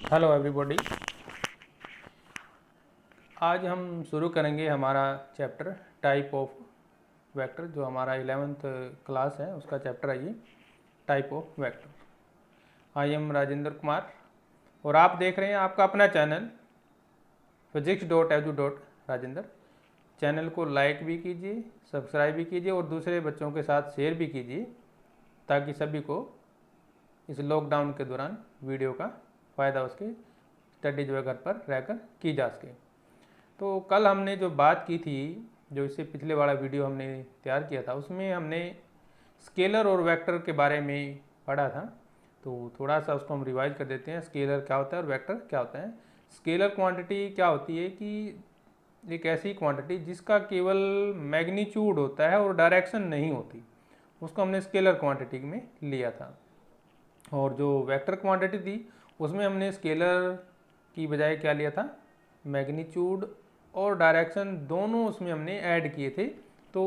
Hello everybody. आज हम शुरू करेंगे हमारा चैप्टर टाइप ऑफ वेक्टर, जो हमारा 11th क्लास है उसका चैप्टर है ये type of vector. I am Rajendra Kumar और आप देख रहे हैं आपका अपना चैनल physics.edu.rajendra। चैनल को लाइक भी कीजिए, सब्सक्राइब भी कीजिए और दूसरे बच्चों के साथ शेयर भी कीजिए ताकि सभी को इस लॉकडाउन के दौरान वीडियो का फ़ायदा उसके स्टडी जो है घर पर रहकर की जा सके। तो कल हमने जो बात की थी, जो इससे पिछले वाला वीडियो हमने तैयार किया था, उसमें हमने स्केलर और वेक्टर के बारे में पढ़ा था। तो थोड़ा सा उसको हम रिवाइज कर देते हैं। स्केलर क्या होता है और वेक्टर क्या होता है। स्केलर क्वांटिटी क्या होती है कि एक ऐसी क्वांटिटी जिसका केवल मैग्नीट्यूड होता है और डायरेक्शन नहीं होती, उसको हमने स्केलर क्वांटिटी में लिया था। और जो वेक्टर क्वांटिटी थी उसमें हमने स्केलर की बजाय क्या लिया था, मैग्नीट्यूड और डायरेक्शन दोनों उसमें हमने ऐड किए थे। तो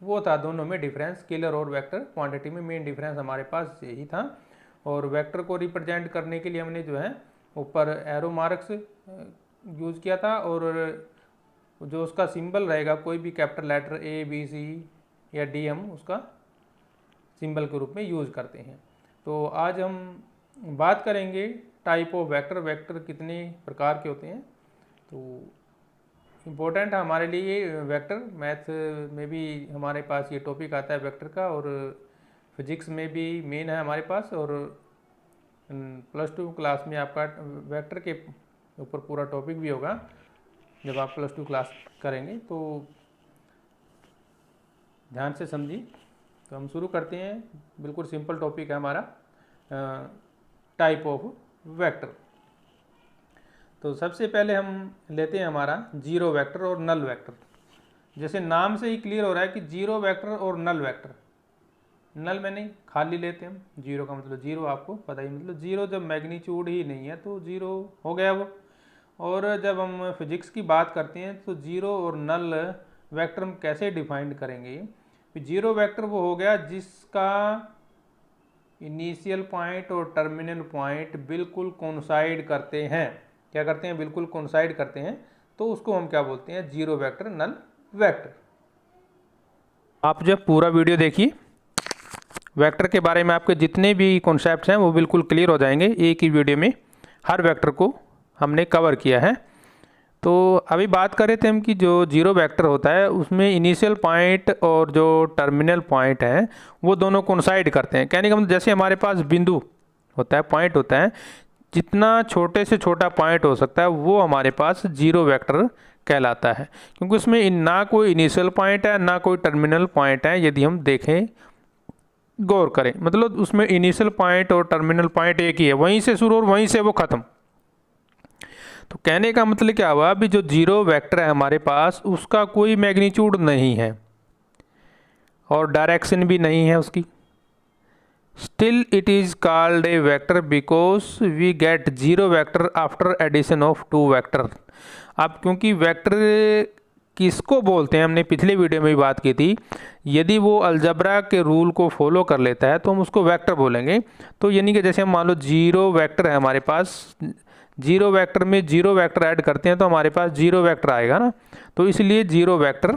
वो था दोनों में डिफरेंस। स्केलर और वेक्टर क्वांटिटी में मेन डिफरेंस हमारे पास यही था। और वेक्टर को रिप्रेजेंट करने के लिए हमने जो है ऊपर एरो मार्क्स यूज़ किया था, और जो उसका सिंबल रहेगा कोई भी capital letter A B C या डी हम उसका सिंबल के रूप में यूज़ करते हैं। तो आज हम बात करेंगे टाइप ऑफ वेक्टर, वेक्टर कितने प्रकार के होते हैं। तो इम्पोर्टेंट है हमारे लिए ये वेक्टर। मैथ में भी हमारे पास ये टॉपिक आता है वेक्टर का, और फिजिक्स में भी मेन है हमारे पास, और +2 क्लास में आपका वेक्टर के ऊपर पूरा टॉपिक भी होगा जब आप +2 क्लास करेंगे। तो ध्यान से समझिए। तो हम शुरू करते हैं। बिल्कुल सिंपल टॉपिक है हमारा टाइप ऑफ वेक्टर। तो सबसे पहले हम लेते हैं हमारा जीरो वेक्टर और नल वेक्टर। जैसे नाम से ही क्लियर हो रहा है कि जीरो वेक्टर और नल वेक्टर। नल में नहीं, खाली लेते हैं हम। जीरो का मतलब जीरो, आपको पता ही, मतलब जीरो जब मैग्नीट्यूड ही नहीं है तो जीरो हो गया वो। और जब हम फिजिक्स की बात करते हैं तो जीरो और नल वेक्टर हम कैसे डिफाइन करेंगे। जीरो वेक्टर वो हो गया जिसका इनिशियल पॉइंट और टर्मिनल पॉइंट बिल्कुल कोइंसाइड करते हैं। क्या करते हैं? बिल्कुल कोइंसाइड करते हैं। तो उसको हम क्या बोलते हैं? Zero vector, null vector. आप जब पूरा वीडियो देखिए, वेक्टर के बारे में आपके जितने भी कॉन्सेप्ट्स हैं वो बिल्कुल क्लियर हो जाएंगे। एक ही वीडियो में हर वेक्टर को हमने कवर किया है। तो अभी बात कर रहे थे हम कि जो जीरो वेक्टर होता है उसमें इनिशियल पॉइंट और जो टर्मिनल पॉइंट है वो दोनों कोइंसाइड करते हैं। कहने का मतलब जैसे हमारे पास बिंदु होता है, पॉइंट होता है, जितना छोटे से छोटा पॉइंट हो सकता है वो हमारे पास जीरो वेक्टर कहलाता है, क्योंकि उसमें ना कोई इनिशियल पॉइंट है ना कोई टर्मिनल पॉइंट है। यदि हम देखें, गौर करें, मतलब उसमें इनिशियल पॉइंट और टर्मिनल पॉइंट एक ही है, वहीं से शुरू और वहीं से वो ख़त्म। तो कहने का मतलब क्या हुआ, अभी जो जीरो वेक्टर है हमारे पास उसका कोई मैग्नीट्यूड नहीं है और डायरेक्शन भी नहीं है उसकी। Still it is called a vector because we get zero vector after addition of two vector. अब क्योंकि वेक्टर किसको बोलते हैं, हमने पिछले वीडियो में भी बात की थी। यदि वो अलजबरा के रूल को फॉलो कर लेता है तो हम उसको वेक्टर बोलेंगे। तो यानी कि जैसे हम मान लो जीरो वेक्टर है हमारे पास, जीरो वेक्टर में जीरो वेक्टर ऐड करते हैं तो हमारे पास जीरो वेक्टर आएगा ना। तो इसलिए जीरो वेक्टर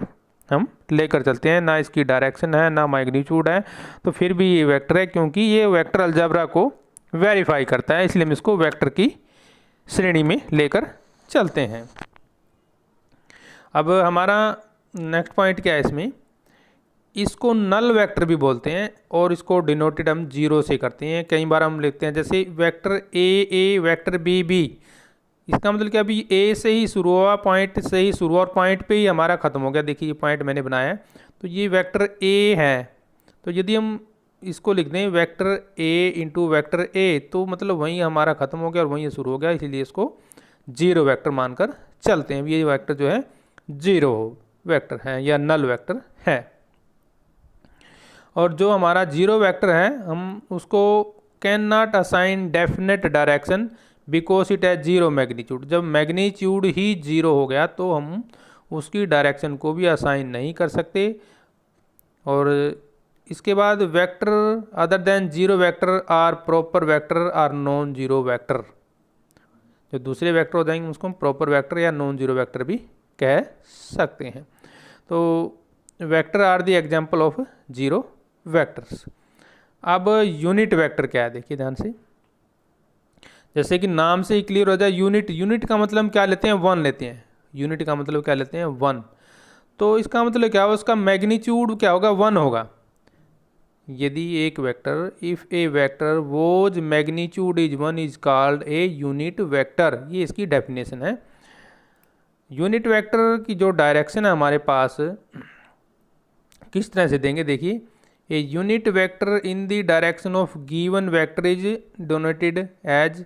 हम लेकर चलते हैं। ना इसकी डायरेक्शन है ना मैग्नीट्यूड है, तो फिर भी ये वेक्टर है, क्योंकि ये वेक्टर अलजबरा को वेरीफाई करता है, इसलिए हम इसको वेक्टर की श्रेणी में लेकर चलते हैं। अब हमारा नेक्स्ट पॉइंट क्या है इसमें, इसको नल वेक्टर भी बोलते हैं और इसको डिनोटेड हम जीरो से करते हैं। कई बार हम लिखते हैं जैसे वेक्टर ए वेक्टर बी। इसका मतलब क्या, अभी ए से ही शुरू हुआ, पॉइंट से ही शुरू हुआ और पॉइंट पे ही हमारा ख़त्म हो गया। देखिए ये पॉइंट मैंने बनाया है, तो ये वेक्टर ए है। तो यदि हम इसको लिख दें vector A into vector A, तो मतलब वहीं हमारा ख़त्म हो गया और वहीं शुरू हो गया, इसीलिए इसको जीरो वेक्टर मानकर चलते हैं। ये वेक्टर जो है जीरो वेक्टर है या नल वेक्टर है। और जो हमारा जीरो वेक्टर है हम उसको can not assign definite direction because it has zero magnitude. जब मैग्नीट्यूड ही जीरो हो गया तो हम उसकी डायरेक्शन को भी असाइन नहीं कर सकते। और इसके बाद vector other than zero vector are proper vector are non zero vector. जो दूसरे वेक्टर हो जाएंगे उसको हम प्रॉपर वेक्टर या नॉन जीरो वेक्टर भी कह सकते हैं। तो vector are the example of zero vectors. अब यूनिट वेक्टर क्या है, देखिए ध्यान से, जैसे कि नाम से ही क्लियर हो जाए, यूनिट, यूनिट का मतलब हम क्या लेते हैं, वन लेते हैं। यूनिट का मतलब क्या लेते हैं, वन। तो इसका मतलब क्या होगा, उसका मैग्नीट्यूड क्या होगा, वन होगा। यदि एक vector, if a vector whose magnitude is one is called a unit vector, ये इसकी डेफिनेशन है। यूनिट वेक्टर की जो डायरेक्शन है हमारे पास, किस तरह से देंगे, देखिए, a unit vector in the direction of given vector is denoted as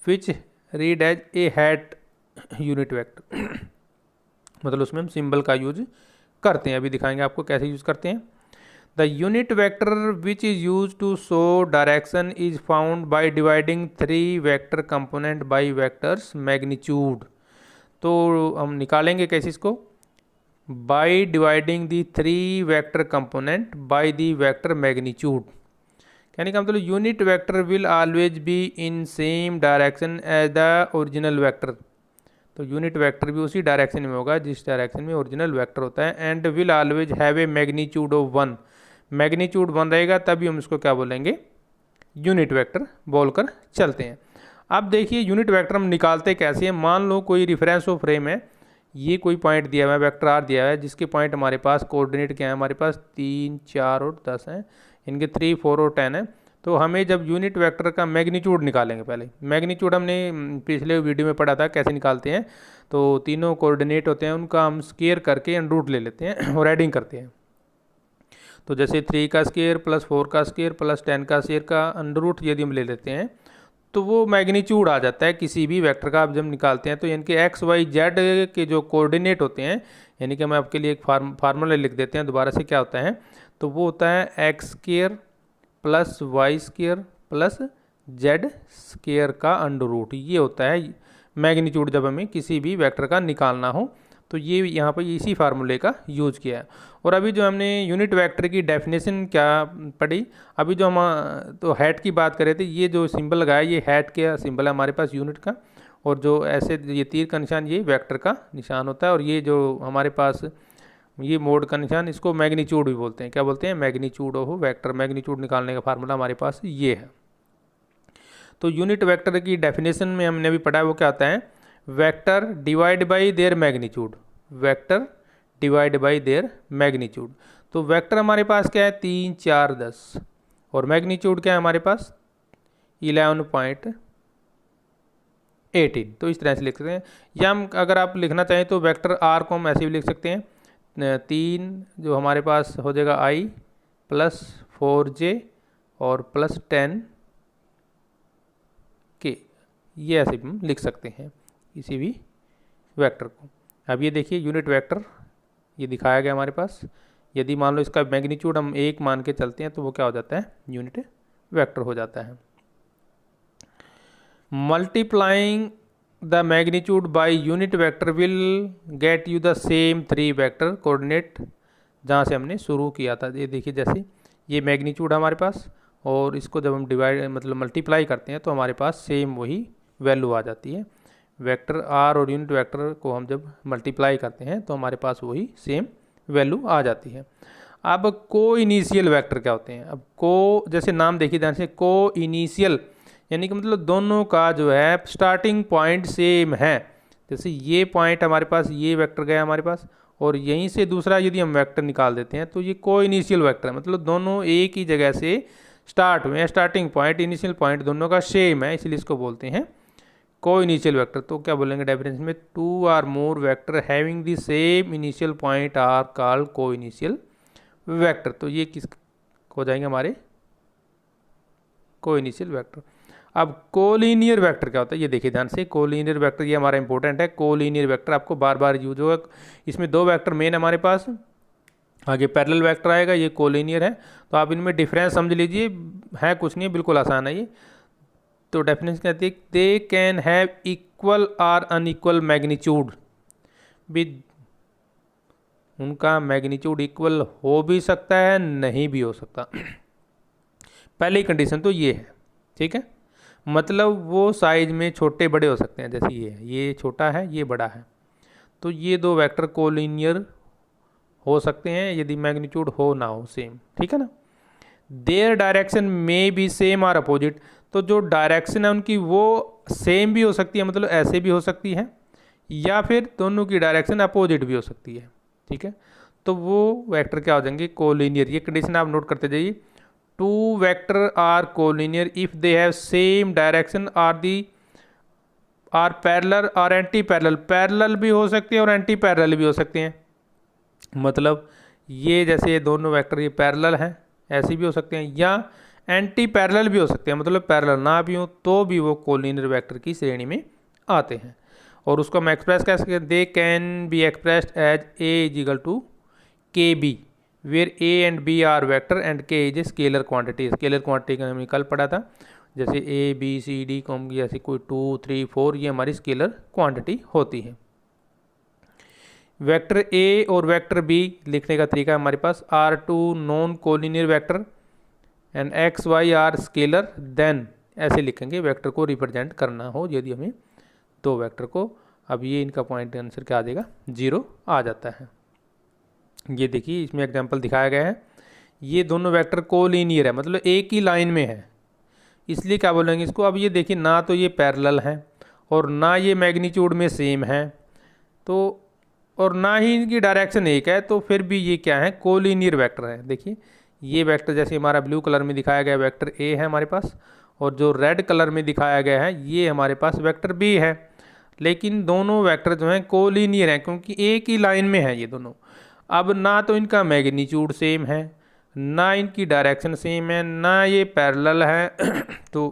which read as a hat unit vector. मतलब उसमें हम सिंबल का यूज करते हैं, अभी दिखाएंगे आपको कैसे यूज करते हैं। The unit vector which is use to show direction is found by dividing three vector component by vectors magnitude. तो हम निकालेंगे कैसे इसको, by dividing the three vector component by the vector magnitude. कहने का मतलब unit vector will always be in same direction as the original vector. तो unit vector भी उसी डायरेक्शन में होगा जिस डायरेक्शन में ओरिजिनल वेक्टर होता है, and will always have a magnitude of one. Magnitude one रहेगा तभी हम इसको क्या बोलेंगे, यूनिट वेक्टर बोलकर चलते हैं। अब देखिए यूनिट वेक्टर हम निकालते कैसे हैं। मान लो कोई रेफरेंस ऑफ फ्रेम है, ये कोई पॉइंट दिया हुआ है, वेक्टर आर दिया हुआ है, जिसके पॉइंट हमारे पास कोऑर्डिनेट क्या है, हमारे पास 3, 4 और 10 हैं, इनके 3, 4 और 10 है। तो हमें जब यूनिट वेक्टर का मैग्नीट्यूड निकालेंगे, पहले मैग्नीट्यूड हमने पिछले वीडियो में पढ़ा था कैसे निकालते हैं। तो तीनों कोऑर्डिनेट होते हैं, उनका हम स्क्वायर करके अंडर ले लेते हैं और एडिंग करते हैं। तो जैसे 3 का स्क्वायर प्लस 4 का स्क्वायर प्लस 10 का स्क्वायर का अंडर रूट यदि हम ले लेते हैं तो वो मैग्नीट्यूड आ जाता है किसी भी वेक्टर का। आप जब निकालते हैं तो यानी कि एक्स वाई जेड के जो कोऑर्डिनेट होते हैं, यानी कि हम आपके लिए एक फार्मूला लिख देते हैं दोबारा से, क्या होता है, तो वो होता है x square plus y square plus z square का अंडर रूट। ये होता है मैग्नीट्यूड जब हमें किसी भी वेक्टर का निकालना हो। तो ये यहाँ पर इसी फार्मूले का यूज किया है। और अभी जो हमने यूनिट वेक्टर की डेफिनेशन क्या पढ़ी, अभी जो हम तो हैट की बात कर रहे थे, ये जो सिंबल लगाया ये हैट का सिंबल है हमारे पास यूनिट का, और जो ऐसे ये तीर का निशान ये वेक्टर का निशान होता है, और ये जो हमारे पास ये मोड का निशान, इसको मैग्नीट्यूड भी बोलते हैं। क्या बोलते हैं, मैग्नीट्यूड ऑफ वेक्टर। मैग्नीट्यूड निकालने का फार्मूला हमारे पास ये है। तो यूनिट वेक्टर की डेफिनेशन में हमने अभी पढ़ा है वो क्या आता है, vector divide by there magnitude. Vector divide by there magnitude. तो वेक्टर हमारे पास क्या है, 3, 4, 10, और मैग्नीट्यूड क्या है हमारे पास 11.18। तो इस तरह से लिख सकते हैं। या हम अगर आप लिखना चाहें तो वेक्टर आर को हम ऐसे भी लिख सकते हैं, 3 जो हमारे पास हो जाएगा आई प्लस 4j और प्लस 10 के, ये ऐसे भी हम लिख सकते हैं किसी भी वेक्टर को। अब ये देखिए यूनिट वेक्टर ये दिखाया गया हमारे पास। यदि मान लो इसका मैग्नीट्यूड हम 1 मान के चलते हैं तो वो क्या हो जाता है, यूनिट वेक्टर हो जाता है। Multiplying the magnitude by unit vector will get you the same 3 vector coordinate जहाँ से हमने शुरू किया था। ये देखिए जैसे ये मैग्नीट्यूड हमारे पास, और इसको जब हम डिवाइड मतलब मल्टीप्लाई करते हैं तो हमारे पास सेम वही वैल्यू आ जाती है। वेक्टर आर और यूनिट वेक्टर को हम जब मल्टीप्लाई करते हैं तो हमारे पास वही सेम वैल्यू आ जाती है। अब को इनिशियल वेक्टर क्या होते हैं, अब को जैसे नाम देखिए ध्यान से, को इनिशियल यानी कि मतलब दोनों का जो है स्टार्टिंग पॉइंट सेम है। जैसे ये पॉइंट हमारे पास, ये वेक्टर गया हमारे पास, और यहीं से दूसरा यदि हम वेक्टर निकाल देते हैं तो ये को इनिशियल वेक्टर है। मतलब दोनों एक ही जगह से स्टार्ट हुए हैं, स्टार्टिंग पॉइंट इनिशियल पॉइंट दोनों का सेम है, इसलिए इसको बोलते हैं को इनिशियल वेक्टर। तो क्या बोलेंगे डेफिनेशन में, 2 और more vector having the same initial point are called coinitial vector. तो ये किस हो जाएंगे हमारे को इनिशियल वेक्टर। अब कोलिनियर वेक्टर क्या होता है, ये देखिए ध्यान से, कोलिनियर वेक्टर ये हमारा इंपॉर्टेंट है। कोलिनियर वेक्टर आपको बार बार यूज होगा। इसमें 2 वेक्टर मेन हमारे पास, आगे पैरेलल वेक्टर आएगा, ये कोलिनियर है। तो आप इनमें डिफरेंस समझ लीजिए, है कुछ नहीं, बिल्कुल आसान है ये। तो डेफिनेशन कहती है दे कैन हैव इक्वल और अनइक्वल मैग्नीट्यूड विद, उनका मैग्नीट्यूड इक्वल हो भी सकता है नहीं भी हो सकता। पहली कंडीशन तो ये है, ठीक है। मतलब वो साइज में छोटे बड़े हो सकते हैं, जैसे ये छोटा है ये बड़ा है, तो ये दो वेक्टर कोलिनियर हो सकते हैं यदि मैग्नीट्यूड हो ना हो सेम, ठीक है ना। देयर डायरेक्शन में बी सेम और अपोजिट, तो जो डायरेक्शन है उनकी वो सेम भी हो सकती है, मतलब ऐसे भी हो सकती है, या फिर दोनों की डायरेक्शन अपोजिट भी हो सकती है, ठीक है। तो वो वेक्टर क्या हो जाएंगे, कोलिनियर। ये कंडीशन आप नोट करते जाइए। Two vector are collinear if they have same direction are parallel और एंटी पैरेलल। पैरेलल भी हो सकती है और एंटी पैरेलल भी हो सकते हैं, मतलब ये जैसे ये दोनों वेक्टर ये पैरेलल हैं ऐसे भी हो सकते हैं, या एंटी पैरेलल भी हो सकते हैं, मतलब पैरेलल ना भी हो तो भी वो कोलिनियर वेक्टर की श्रेणी में आते हैं। और उसको हम एक्सप्रेस कैसे, they can be expressed as A is equal to K B, where A and B are vector and K is a scalar quantity. Scalar quantity का हमने कल पढ़ा था, जैसे ए बी सी डी को हम जैसे कोई 2 3 4 ये हमारी स्केलर क्वांटिटी होती है। वेक्टर ए और वेक्टर बी लिखने का तरीका हमारे पास, are two non collinear vector and X Y are scalar, then ऐसे लिखेंगे वेक्टर को रिप्रेजेंट करना हो यदि हमें दो वेक्टर को। अब ये इनका पॉइंट आंसर क्या आ जाएगा, 0 आ जाता है। ये देखिए इसमें एग्जांपल दिखाया गया है, ये दोनों वेक्टर कोलिनियर है, मतलब एक ही लाइन में है, इसलिए क्या बोलेंगे इसको। अब ये देखिए ना तो ये पैरेलल हैं और ना ये मैग्नीट्यूड में सेम है, तो और ना ही इनकी डायरेक्शन एक है, तो फिर भी ये क्या है, कोलिनियर वेक्टर है। देखिए ये वेक्टर जैसे हमारा ब्लू कलर में दिखाया गया वेक्टर ए है हमारे पास, और जो रेड कलर में दिखाया गया है ये हमारे पास वेक्टर बी है। लेकिन दोनों वेक्टर जो हैं कोलिनियर हैं क्योंकि एक ही लाइन में है ये दोनों। अब ना तो इनका मैग्नीट्यूड सेम है, ना इनकी डायरेक्शन सेम है, ना ये पैरेलल है तो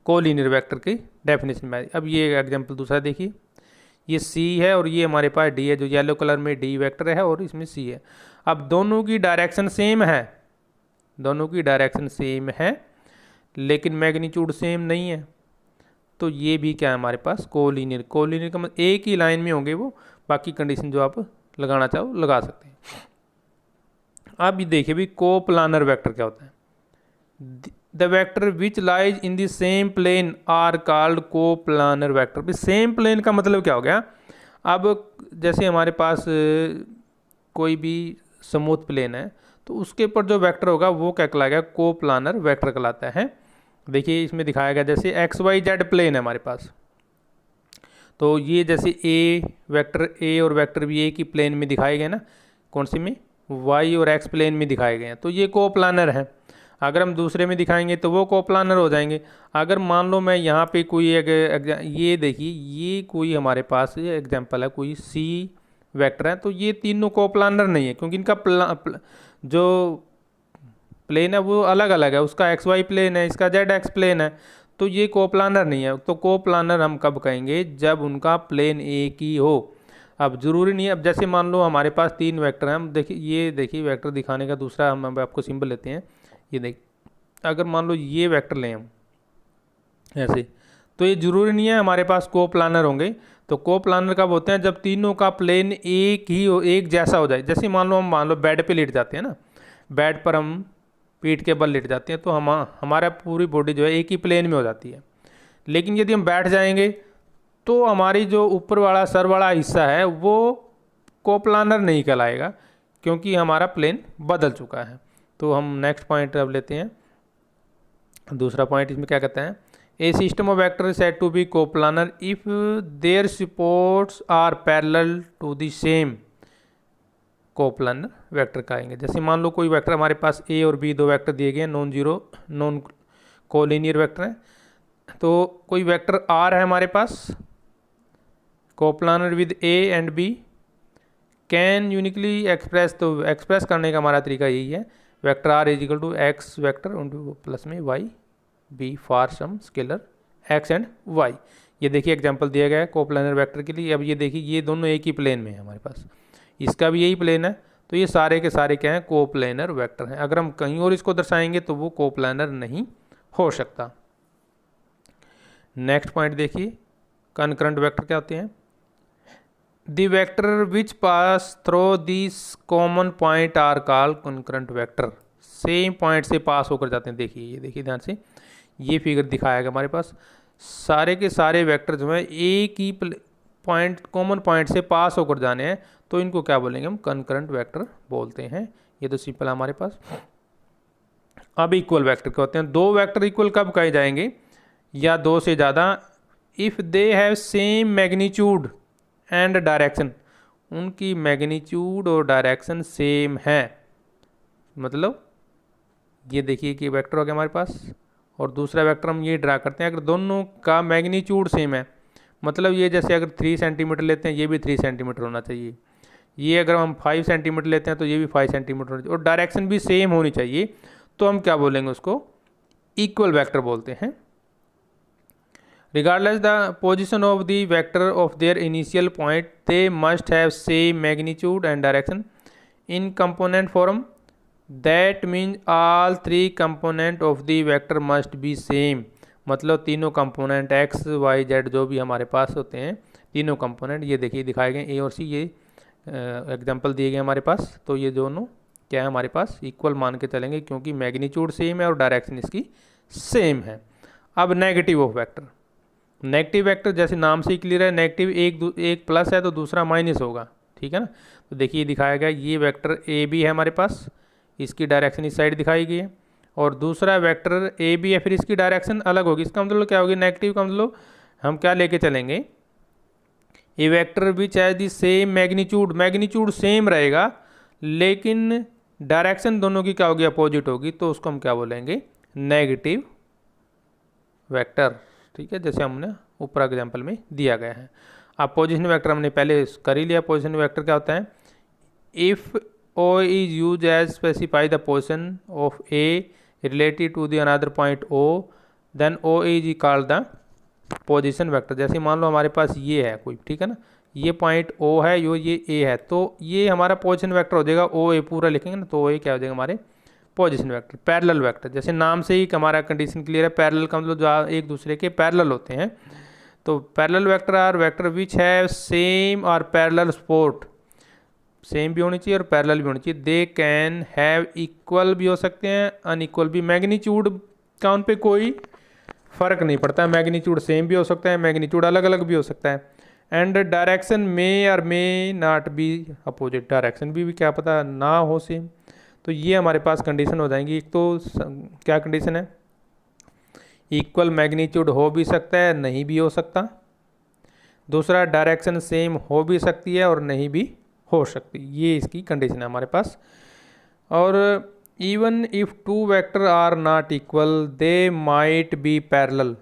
कोलिनियर वेक्टर की डेफिनेशन में। अब ये एग्जांपल दूसरा देखिए, ये सी है और ये हमारे पास डी है, जो येलो कलर में डी वेक्टर है और इसमें सी है। अब दोनों की डायरेक्शन सेम है, दोनों की डायरेक्शन सेम है लेकिन मैग्नीट्यूड सेम नहीं है, तो ये भी क्या है हमारे पास, कोलिनियर। कोलिनियर का मतलब एक ही लाइन में होंगे वो, बाकी कंडीशन जो आप लगाना चाहो लगा सकते हैं। अब ये देखिए भी कोप्लानर वेक्टर क्या होता है, the vector which lies in the same plane are called coplanar vector. भी सेम प्लेन का मतलब क्या हो गया, अब जैसे हमारे पास कोई भी स्मूथ प्लेन है तो उसके ऊपर जो वेक्टर होगा वो क्या कहलाएगा, कोप्लानर वेक्टर कहलाता है। देखिए इसमें दिखाया गया जैसे एक्स वाई जेड प्लेन है हमारे पास, तो ये जैसे ए वेक्टर ए और वेक्टर भी एक ही प्लेन में दिखाए गए ना, कौन सी में, वाई और एक्स प्लेन में दिखाए गए हैं, तो ये कोप्लानर हैं। अगर हम दूसरे में दिखाएंगे तो वो कोप्लानर हो जाएंगे। अगर मान लो मैं यहाँ पे कोई ये देखिए ये कोई हमारे पास एग्जांपल है, कोई सी वेक्टर है, तो ये तीनों कोप्लानर नहीं है क्योंकि इनका जो प्लेन है वो अलग अलग है, उसका एक्स वाई प्लेन है, इसका जेड एक्स प्लेन है, तो ये कोप्लानर नहीं है। तो कोप्लानर हम कब कहेंगे, जब उनका प्लेन एक ही हो। अब जरूरी नहीं है, अब जैसे मान लो हमारे पास 3 वेक्टर हैं, हम देखिए ये देखिए वेक्टर दिखाने का दूसरा हम आपको सिंबल लेते हैं, ये देख, अगर मान लो ये वेक्टर लें हम ऐसे, तो ये जरूरी नहीं है हमारे पास कोप्लानर होंगे। तो कोप्लानर कब होते हैं, जब तीनों का प्लेन एक ही हो, एक जैसा हो जाए। जैसे मान लो बेड पे लेट जाते हैं ना, बेड पर हम पीठ के बल लेट जाते हैं तो हमारा पूरी बॉडी जो है एक ही प्लेन में हो जाती है। लेकिन यदि हम बैठ जाएंगे तो हमारी जो ऊपर वाला सर वाला हिस्सा है वो कोप्लानर नहीं कहलाएगा क्योंकि हमारा प्लेन बदल चुका है। तो हम नेक्स्ट पॉइंट अब लेते हैं, दूसरा पॉइंट इसमें क्या कहते हैं, a system of vector said to be coplanar if their supports are parallel to the same coplanar vector कहेंगे। जैसे मान लो कोई वेक्टर हमारे पास ए और बी दो वेक्टर दिए गए हैं, नॉन कोलिनियर वेक्टर हैं, तो कोई वेक्टर आर है हमारे पास coplanar with A and B can uniquely express. तो एक्सप्रेस करने का हमारा तरीका यही है, vector R is equal to X vector plus में Y B for some scalar X and Y. ये देखिए एग्जांपल दिया गया है कोप्लानर वेक्टर के लिए। अब ये देखिए ये दोनों एक ही प्लेन में है हमारे पास, इसका भी यही प्लेन है, तो ये सारे के सारे क्या हैं, कोप्लानर वेक्टर हैं। अगर हम कहीं और इसको दर्शाएंगे तो वो कोप्लानर नहीं हो सकता। नेक्स्ट पॉइंट देखिए, कनकरेंट वेक्टर क्या होते हैं, the vector which pass through this common point are called concurrent vector. Same point से पास होकर जाते हैं। देखिए ये देखिए ध्यान से, ये फिगर दिखाया गया हमारे पास। सारे के सारे वेक्टर जो हैं एक ही पॉइंट, कॉमन पॉइंट से पास होकर जाने हैं, तो इनको क्या बोलेंगे हम, कंकरेंट वेक्टर बोलते हैं। ये तो सिंपल है हमारे पास। अब इक्वल वेक्टर क्या होते हैं? दो वेक्टर इक्वल कब कहे जाएंगे, या दो से ज़्यादा, if they have same magnitude and direction, उनकी मैग्नीट्यूड और डायरेक्शन सेम है। मतलब ये देखिए कि वेक्टर हो गया हमारे पास, और दूसरा वेक्टर हम ये ड्रा करते हैं अगर दोनों का मैग्नीट्यूड सेम है। मतलब ये जैसे अगर 3 सेंटीमीटर लेते हैं, ये भी 3 सेंटीमीटर होना चाहिए। ये अगर हम 5 सेंटीमीटर लेते हैं तो ये भी 5 सेंटीमीटर होना चाहिए, और डायरेक्शन भी सेम होनी चाहिए। तो हम क्या बोलेंगे उसको, इक्वल वेक्टर बोलते हैं। Regardless the position of the vector of their initial point, they must have same magnitude and direction in component form. That means all three component of the vector must be same. मतलब तीनों component x, y, z जो भी हमारे पास होते हैं, तीनों component ये देखिए दिखाए गए, a और c, ये एग्जांपल दिए गए हमारे पास। तो ये दोनों क्या है हमारे पास, इक्वल मान के चलेंगे, क्योंकि मैग्नीट्यूड सेम है और डायरेक्शन इसकी सेम है। अब negative of vector, negative vector जैसे नाम से ही क्लियर है, नेगेटिव एक प्लस है तो दूसरा माइनस होगा, ठीक है ना। तो देखिए दिखाया गया, ये वेक्टर ए बी है हमारे पास, इसकी डायरेक्शन इस साइड दिखाई गई है, और दूसरा वेक्टर ए बी है, फिर इसकी डायरेक्शन अलग होगी। इसका मतलब क्या होगी, नेगेटिव का मतलब हम क्या लेके चलेंगे, a vector which has the same magnitude, magnitude same रहेगा लेकिन डायरेक्शन दोनों की क्या होगी, अपोजिट होगी, तो उसको हम क्या बोलेंगे, नेगेटिव वेक्टर। ठीक है, जैसे हमने ऊपर एग्जाम्पल में दिया गया है। अब पोजीशन वेक्टर हमने पहले कर ही लिया। पोजीशन वेक्टर क्या होता है, if O is use as specify the position of a related to the another point O, then O is called the position vector. जैसे मान लो हमारे पास ये है कोई, ठीक है ना, ये पॉइंट ओ है, ये ए है, तो ये हमारा पोजीशन वेक्टर हो जाएगा। ओ ए पूरा लिखेंगे ना, तो ओ ए क्या हो जाएगा हमारे पोजीशन वेक्टर। पैरेलल वेक्टर, जैसे नाम से ही हमारा कंडीशन क्लियर है, पैरेलल का मतलब जो एक दूसरे के पैरेलल होते हैं। तो parallel vector are vector which have same और पैरेलल सपोर्ट, सेम भी होनी चाहिए और पैरेलल भी होनी चाहिए। दे कैन हैव इक्वल भी हो सकते हैं, अनइक्वल भी। मैग्नीट्यूड का उन पे कोई फर्क नहीं पड़ता है, मैग्नीट्यूड सेम भी हो सकता है, मैग्नीट्यूड अलग अलग भी हो सकता है। एंड डायरेक्शन में और may not be opposite, direction भी क्या पता ना हो सेम। तो ये हमारे पास कंडीशन हो जाएंगी। एक तो क्या कंडीशन है, इक्वल मैग्नीट्यूड हो भी सकता है, नहीं भी हो सकता। दूसरा डायरेक्शन सेम हो भी सकती है और नहीं भी हो सकती, ये इसकी कंडीशन है हमारे पास। और even if two vector are not equal they might be parallel,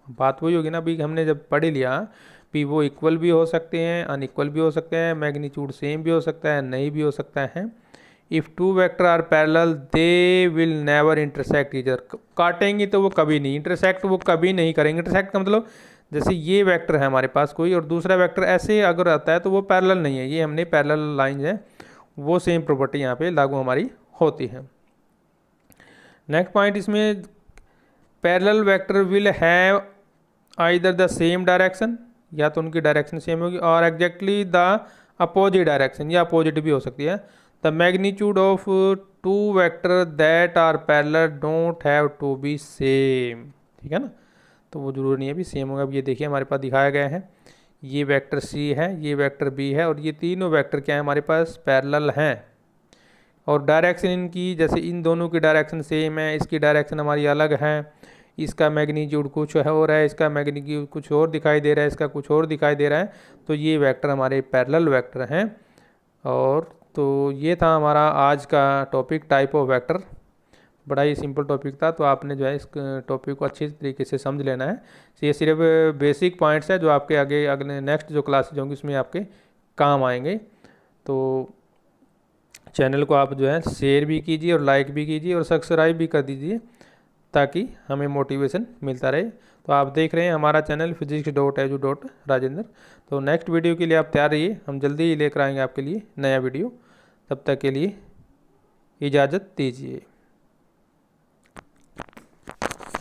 बात वही होगी ना, अभी हमने जब पढ़ लिया कि वो इक्वल भी हो सकते हैं, अनइक्वल भी हो सकते हैं, मैग्नीट्यूड सेम भी हो सकता है, नहीं भी हो सकता है। If two vector are parallel they will never intersect each other, काटेंगे तो वो कभी नहीं, इंटरसेक्ट वो कभी नहीं करेंगे। इंटरसेक्ट का मतलब जैसे ये वेक्टर है हमारे पास कोई, और दूसरा वेक्टर ऐसे अगर आता है तो वो पैरेलल नहीं है, ये हमने पैरेलल लाइन है, वो सेम प्रॉपर्टी यहाँ पे लागू हमारी होती है। नेक्स्ट पॉइंट इसमें, parallel vector will have either the same direction, या तो उनकी डायरेक्शन सेम होगी, और एग्जैक्टली द अपोजिट डायरेक्शन, या अपोजिट भी हो सकती है। The magnitude of two vector that are parallel don't have to be same, ठीक है ना, तो वो जरूरी नहीं है भी सेम होगा। अब ये देखिए हमारे पास दिखाया गया है, ये वेक्टर सी है, ये वेक्टर बी है, और ये तीनों वेक्टर क्या है हमारे पास, पैरेलल हैं। और डायरेक्शन इनकी, जैसे इन दोनों की डायरेक्शन सेम है, इसकी डायरेक्शन हमारी अलग है, इसका मैग्नीट्यूड कुछ हो रहा है, इसका मैग्नीट्यूड कुछ और दिखाई दे रहा है, इसका कुछ और दिखाई दे रहा है, तो ये वेक्टर हमारे पैरेलल वेक्टर हैं। और तो ये था हमारा आज का टॉपिक, टाइप ऑफ वेक्टर। बड़ा ही सिंपल टॉपिक था, तो आपने जो है इस टॉपिक को अच्छी तरीके से समझ लेना है। ये सिर्फ बेसिक पॉइंट्स है जो आपके आगे अगले नेक्स्ट जो क्लासेज होंगी उसमें आपके काम आएंगे। तो चैनल को आप जो है शेयर भी कीजिए और लाइक भी कीजिए और सब्सक्राइब भी कर दीजिए, ताकि हमें मोटिवेशन मिलता रहे। तो आप देख रहे हैं हमारा चैनल physics.edu.rajendra। तो नेक्स्ट वीडियो के लिए आप तैयार रहिए, हम जल्दी ही लेकर आएंगे आपके लिए नया वीडियो। तब तक के लिए इजाज़त दीजिए।